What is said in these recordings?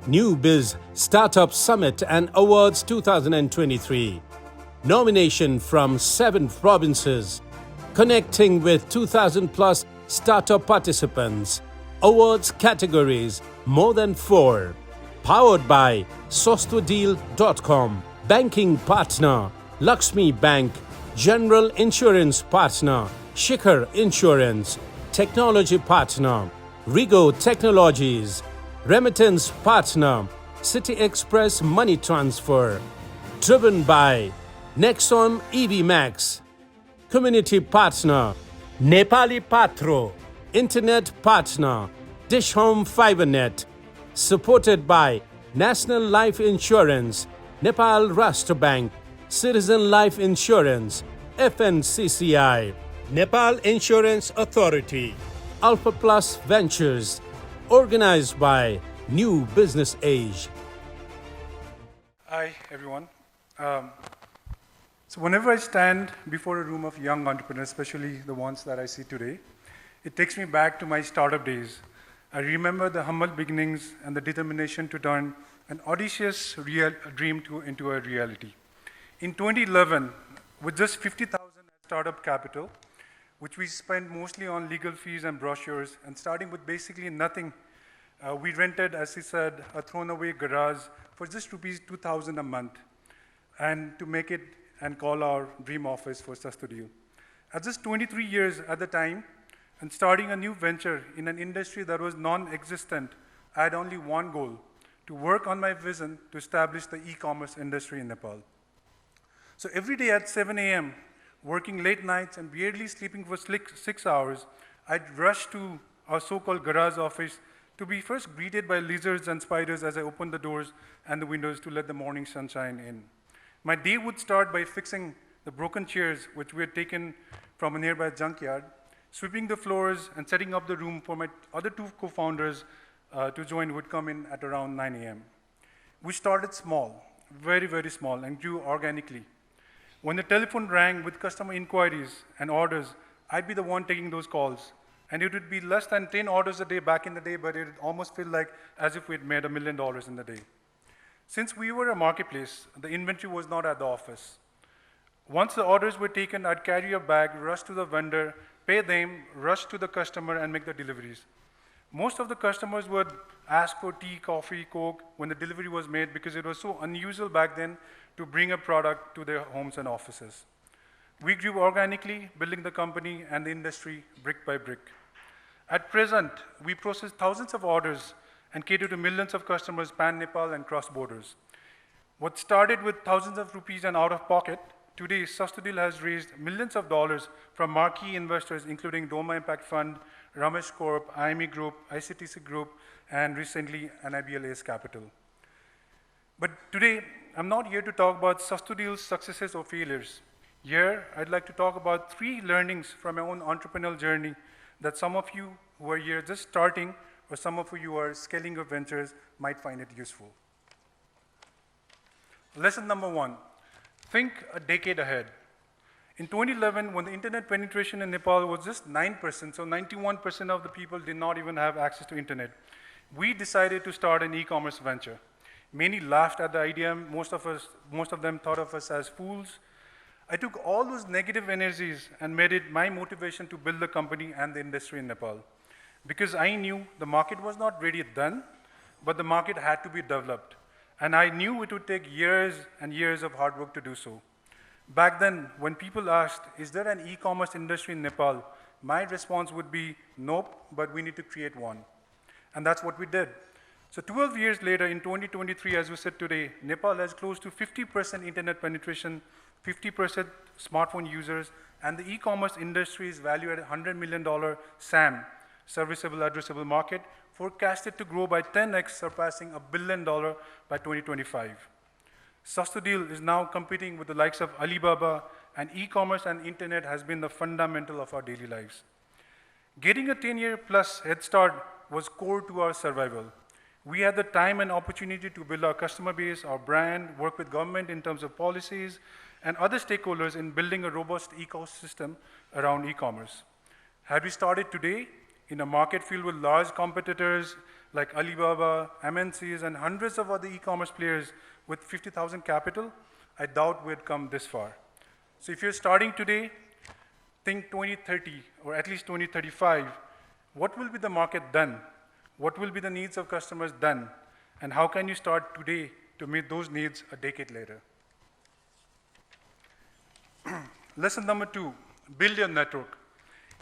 New Biz Startup Summit and Awards 2023. Nomination from 7 provinces. Connecting with 2,000 plus startup participants. Awards categories more than 4. Powered by Sastodeal.com. Banking partner Lakshmi Bank. General Insurance partner Shikhar Insurance. Technology partner Rigo Technologies. Remittance partner City Express Money Transfer. Driven by Nexon EV Max. Community partner Nepali Patro. Internet partner Dish Home FiberNet. Supported by National Life Insurance, Nepal Rashtra Bank, Citizen Life Insurance, FNCCI, Nepal Insurance Authority, Alpha Plus Ventures. Organized by New Business Age. Hi, everyone. So whenever I stand before a room of young entrepreneurs, especially the ones that I see today, it takes me back to my startup days. I remember the humble beginnings and the determination to turn an audacious dream into a reality. In 2011, with just 50,000 startup capital, which we spent mostly on legal fees and brochures, and starting with basically nothing, we rented, as he said, a thrown-away garage for just rupees 2,000 a month, and to make it and call our dream office for Sastodeal. At just 23 years at the time, and starting a new venture in an industry that was non-existent, I had only one goal: to work on my vision to establish the e-commerce industry in Nepal. So every day at 7 a.m., working late nights and barely sleeping for 6 hours, I'd rush to our so-called garage office to be first greeted by lizards and spiders as I opened the doors and the windows to let the morning sunshine in. My day would start by fixing the broken chairs, which we had taken from a nearby junkyard, sweeping the floors and setting up the room for my other 2 co-founders to join, who would come in at around 9 a.m. We started small, very, very small, and grew organically. When the telephone rang with customer inquiries and orders, I'd be the one taking those calls. And it would be less than 10 orders a day back in the day, but it would almost feel like as if we'd made $1 million in the day. Since we were a marketplace, the inventory was not at the office. Once the orders were taken, I'd carry a bag, rush to the vendor, pay them, rush to the customer, and make the deliveries. Most of the customers would ask for tea, coffee, Coke when the delivery was made, because it was so unusual back then to bring a product to their homes and offices. We grew organically, building the company and the industry brick by brick. At present, we process thousands of orders and cater to millions of customers pan-Nepal and cross borders. What started with thousands of rupees and out of pocket, today Sastodeal has raised millions of dollars from marquee investors, including Doma Impact Fund, Ramesh Corp, IME Group, ICTC Group, and recently NIBL Ace Capital. But today, I'm not here to talk about Sastodeal's successes or failures. Here, I'd like to talk about 3 learnings from my own entrepreneurial journey that some of you who are here just starting, or some of you who are scaling your ventures might find it useful. Lesson number 1, think a decade ahead. In 2011, when the internet penetration in Nepal was just 9%, so 91% of the people did not even have access to internet, we decided to start an e-commerce venture. Many laughed at the idea. Most of them thought of us as fools. I took all those negative energies and made it my motivation to build the company and the industry in Nepal. Because I knew the market was not ready then, but the market had to be developed. And I knew it would take years and years of hard work to do so. Back then, when people asked, is there an e-commerce industry in Nepal? My response would be, nope, but we need to create one. And that's what we did. So 12 years later, in 2023, as we said today, Nepal has close to 50% internet penetration, 50% smartphone users, and the e-commerce industry is valued at $100 million SAM, serviceable addressable market, forecasted to grow by 10x, surpassing $1 billion by 2025. Sastodeal is now competing with the likes of Alibaba, and e-commerce and internet has been the fundamental of our daily lives. Getting a 10-year plus head start was core to our survival. We had the time and opportunity to build our customer base, our brand, work with government in terms of policies, and other stakeholders in building a robust ecosystem around e-commerce. Had we started today in a market filled with large competitors, like Alibaba, MNCs, and hundreds of other e-commerce players with 50,000 capital, I doubt we'd come this far. So if you're starting today, think 2030 or at least 2035. What will be the market then? What will be the needs of customers then? And how can you start today to meet those needs a decade later? Lesson number 2, build your network.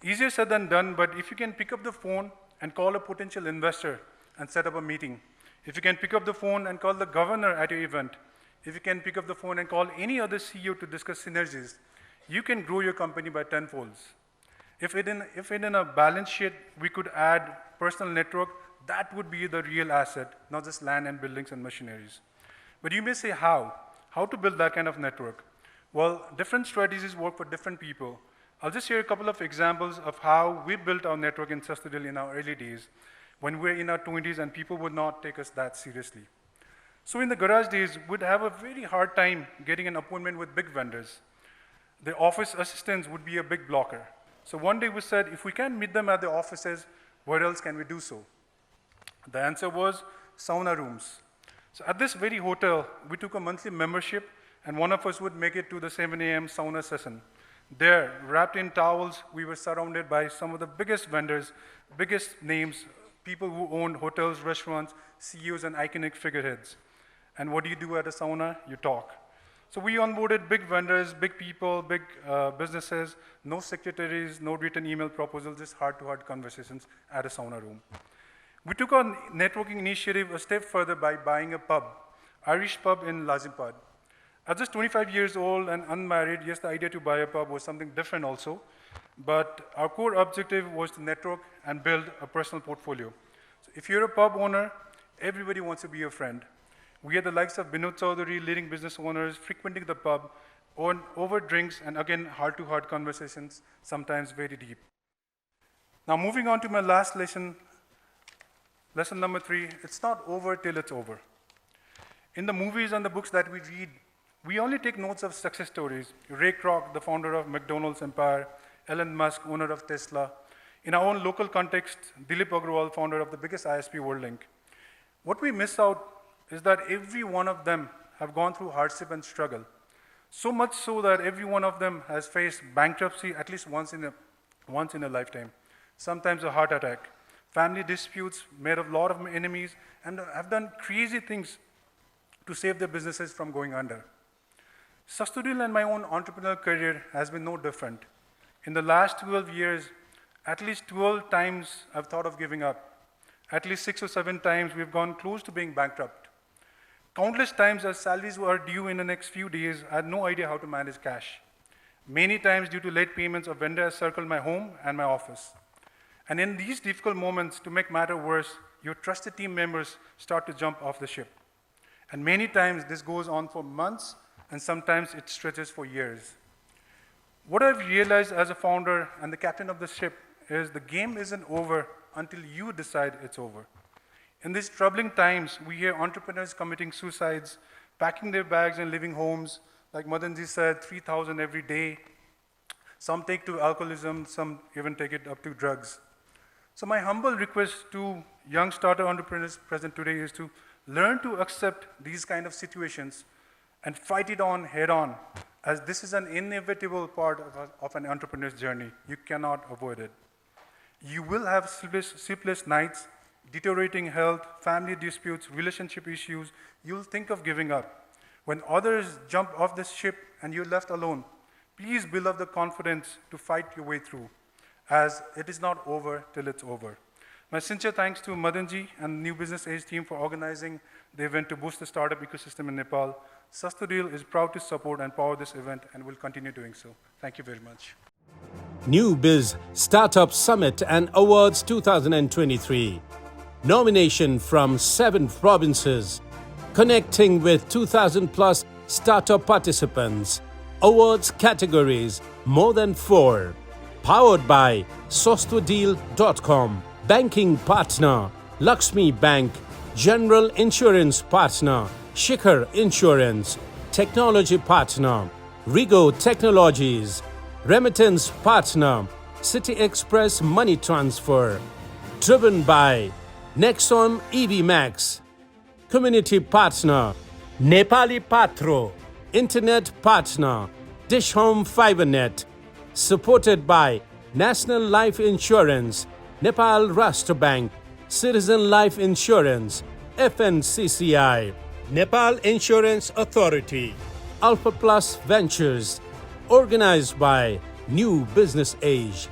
Easier said than done, but if you can pick up the phone and call a potential investor and set up a meeting, if you can pick up the phone and call the governor at your event, if you can pick up the phone and call any other CEO to discuss synergies, you can grow your company by tenfolds. If in a balance sheet we could add personal network, that would be the real asset, not just land and buildings and machineries. But you may say how? How to build that kind of network? Well, different strategies work for different people. I'll just share a couple of examples of how we built our network in Sastodeal in our early days, when we were in our 20s and people would not take us that seriously. So in the garage days, we'd have a very hard time getting an appointment with big vendors. The office assistants would be a big blocker. So one day we said, if we can't meet them at the offices, where else can we do so? The answer was sauna rooms. So at this very hotel, we took a monthly membership, and one of us would make it to the 7 a.m. sauna session. There, wrapped in towels, we were surrounded by some of the biggest vendors, biggest names, people who owned hotels, restaurants, CEOs, and iconic figureheads. And what do you do at a sauna? You talk. So we onboarded big vendors, big people, big businesses, no secretaries, no written email proposals, just heart-to-heart conversations at a sauna room. We took our networking initiative a step further by buying a pub, Irish pub in Lazimpad. At just 25 years old and unmarried, yes, the idea to buy a pub was something different also, but our core objective was to network and build a personal portfolio. So if you're a pub owner, everybody wants to be your friend. We had the likes of Binod Chaudhary, leading business owners, frequenting the pub, over drinks, and again, heart-to-heart conversations, sometimes very deep. Now, moving on to my last lesson, lesson number 3, it's not over till it's over. In the movies and the books that we read, we only take notes of success stories. Ray Kroc, the founder of McDonald's empire, Elon Musk, owner of Tesla. In our own local context, Dilip Agrawal, founder of the biggest ISP, WorldLink. What we miss out is that every one of them have gone through hardship and struggle. So much so that every one of them has faced bankruptcy at least once in a lifetime, sometimes a heart attack, family disputes, made a lot of enemies, and have done crazy things to save their businesses from going under. Sastodeal and my own entrepreneurial career has been no different. In the last 12 years, at least 12 times I've thought of giving up. At least 6 or 7 times we've gone close to being bankrupt. Countless times as salaries were due in the next few days, I had no idea how to manage cash. Many times due to late payments, a vendor has circled my home and my office. And in these difficult moments, to make matter worse, your trusted team members start to jump off the ship. And many times this goes on for months, and sometimes it stretches for years. What I've realized as a founder and the captain of the ship is the game isn't over until you decide it's over. In these troubling times, we hear entrepreneurs committing suicides, packing their bags and leaving homes. Like Madanji said, 3,000 every day. Some take to alcoholism, some even take it up to drugs. So my humble request to young starter entrepreneurs present today is to learn to accept these kind of situations and fight it on head on, as this is an inevitable part of an entrepreneur's journey. You cannot avoid it. You will have sleepless nights, deteriorating health, family disputes, relationship issues. You'll think of giving up. When others jump off the ship and you're left alone, please build up the confidence to fight your way through, as it is not over till it's over. My sincere thanks to Madanji and the New Business Age team for organizing the event to boost the startup ecosystem in Nepal. Sastodeal is proud to support and power this event and will continue doing so. Thank you very much. New Biz Startup Summit and Awards 2023. Nomination from 7 provinces. Connecting with 2,000 plus startup participants. Awards categories, more than 4. Powered by Sastodeal.com. Banking partner, Lakshmi Bank. General Insurance partner, Shikhar Insurance. Technology partner, Rigo Technologies. Remittance partner, City Express Money Transfer. Driven by Nexon EV Max, Community Partner, Nepali Patro, Internet Partner, Dish Home FiberNet, supported by National Life Insurance, Nepal Rashtra Bank, Citizen Life Insurance, FNCCI, Nepal Insurance Authority, Alpha Plus Ventures, organized by New Business Age.